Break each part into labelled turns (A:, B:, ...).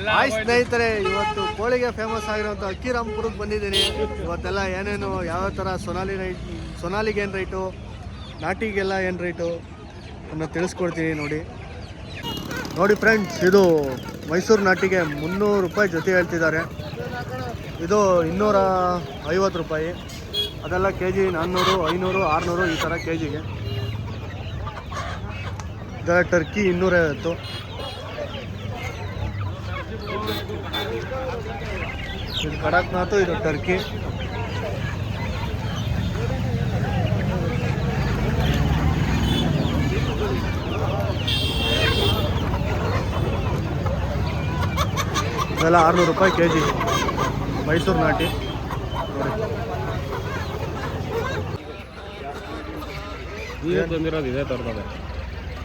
A: Hi ಸ್ನೇಹಿತರೆ, ಇವತ್ತು ಕೋಳಿಗೆ ಫೇಮಸ್ ಆಗಿರುವಂಥ ಅಕ್ಕಿರಾಂಪುರಕ್ಕೆ ಬಂದಿದ್ದೀನಿ. ಇವತ್ತೆಲ್ಲ ಏನೇನು ಯಾವ ಥರ ಸೊನಾಲಿಗೆ ಏನು ರೇಟು, ನಾಟಿಗೆಲ್ಲ ಏನು ರೇಟು ಅನ್ನೋ ತಿಳಿಸ್ಕೊಡ್ತೀನಿ. ನೋಡಿ ಫ್ರೆಂಡ್ಸ್, ಇದು ಮೈಸೂರು ನಾಟಿಗೆ 300 ರೂಪಾಯಿ ಜೊತೆ ಹೇಳ್ತಿದ್ದಾರೆ. ಇದು 250 ರೂಪಾಯಿ. ಅದೆಲ್ಲ ಕೆ ಜಿ 400, 500, 600 ಈ ಥರ ಕೆ ಜಿಗೆ. ಇದೆಲ್ಲ ಟರ್ಕಿ 250. ಇದು ಕಡಕ್ನಾಥು, ಇದು ಟರ್ಕಿ. ಇದೆಲ್ಲ 600 ರೂಪಾಯಿ ಕೆ ಜಿ ಮೈಸೂರು ನಾಟಿ.
B: ತಂದಿರೋದು ಇದೇ ತರ್ತದೆ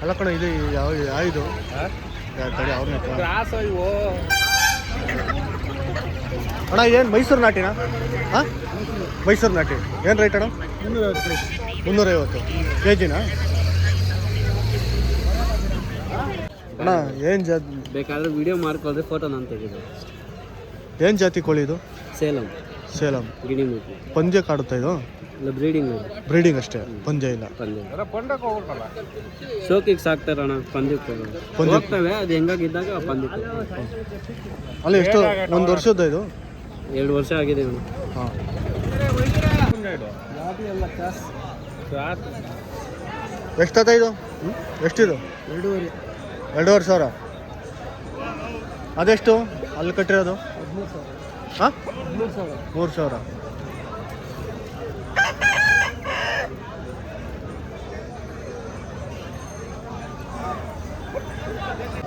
A: ಅಲ್ಲ ಕಣ, ಇದು ಯಾವುದು ತಡಿ ಅವ್ರನ್ನ ಅಣ್ಣ. ಏನು ಮೈಸೂರು ನಾಟಿನಾ? ಹಾಂ, ಮೈಸೂರು ನಾಟಿ ಏನು ರೇಟ್ ಅಣ್ಣ? 350 ಕೆ ಜಿನಾ ಅಣ್ಣ? ಏನು ಜಾತಿ
B: ಬೇಕಾದ್ರೆ ವಿಡಿಯೋ ಮಾಡ್ಕೊಳ್ರಿ, ಫೋಟೋ ನಾನು ತೆಗೆದು.
A: ಏನು ಜಾತಿ ಕೋಳಿ ಇದು? ಸೇಲಂ
B: ಗಿಣಿಮೂತಿ.
A: ಪಂಜೆ ಕಾಡುತ್ತಾ ಇದು?
B: ಇಲ್ಲ,
A: ಬ್ರೀಡಿಂಗ್ ಅಷ್ಟೇ, ಪಂಜೆ ಇಲ್ಲ.
B: ಶೋಕಿಗೆ ಸಾಕ್ತಾರಣ್ಣ, ಪಂದ್ಯಕ್ಕೆ ಹೋಗ್ತವೆ. ಅದು ಹೆಂಗಾಗಿದ್ದಾಗ ಪಂದ್ಯಕ್ಕೆ.
A: ಅಲ್ಲ, ಎಷ್ಟು ಒಂದು ವರ್ಷದ ಇದು?
B: 2 ವರ್ಷ ಆಗಿದೆ ಅಣ್ಣ.
A: ಹಾಂ. ಎಷ್ಟಾದ ಇದು? ಎಷ್ಟಿದು? 2,500 ಸಾವಿರ. ಅದೆಷ್ಟು ಅಲ್ಲಿ ಕಟ್ಟಿರೋದು? ಹಾಂ, 3,000.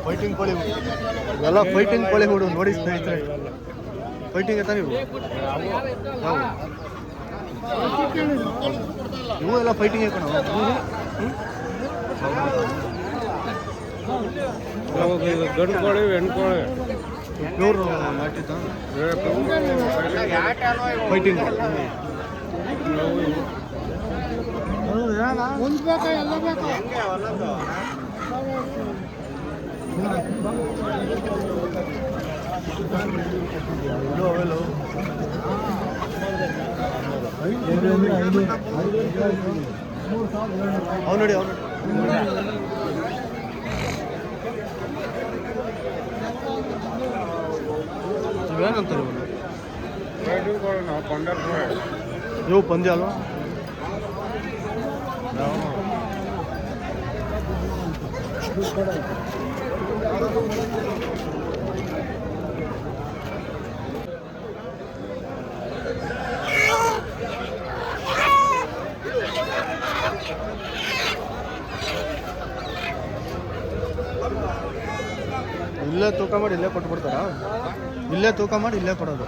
A: ಫೈಟಿಂಗ್ ಕೋಳಿ ಎಲ್ಲ ಫೈಟಿಂಗ್ ಕೋಳಿ ಹುಡು ನೋಡಿ ಸ್ನೇಹಿತರೆ. ಫೈಟಿಂಗ್ ಆಯ್ತಾ ನೀವು? ಇವು ಎಲ್ಲ ಫೈಟಿಂಗ್ ಕಣ.
B: ಗಂಡು ಕೋಳಿ, ಹೆಣ್ಣು ಕೋಳಿ,
A: ಪ್ಯೂರ್ ನಾಟಿತ ಫೈಟಿಂಗ್. ಅವ್ ನೋಡಿ ಇವೇನಂತಾರೆ ಇವು ಪಂದ್ಯ ಅಲ್ವಾ? ಇಲ್ಲೇ ತೂಕ ಮಾಡಿ ಇಲ್ಲೇ ಕೊಟ್ಬಿಡ್ತಾರಾ? ಇಲ್ಲೇ ತೂಕ ಮಾಡಿ ಇಲ್ಲೇ ಕೊಡೋದು?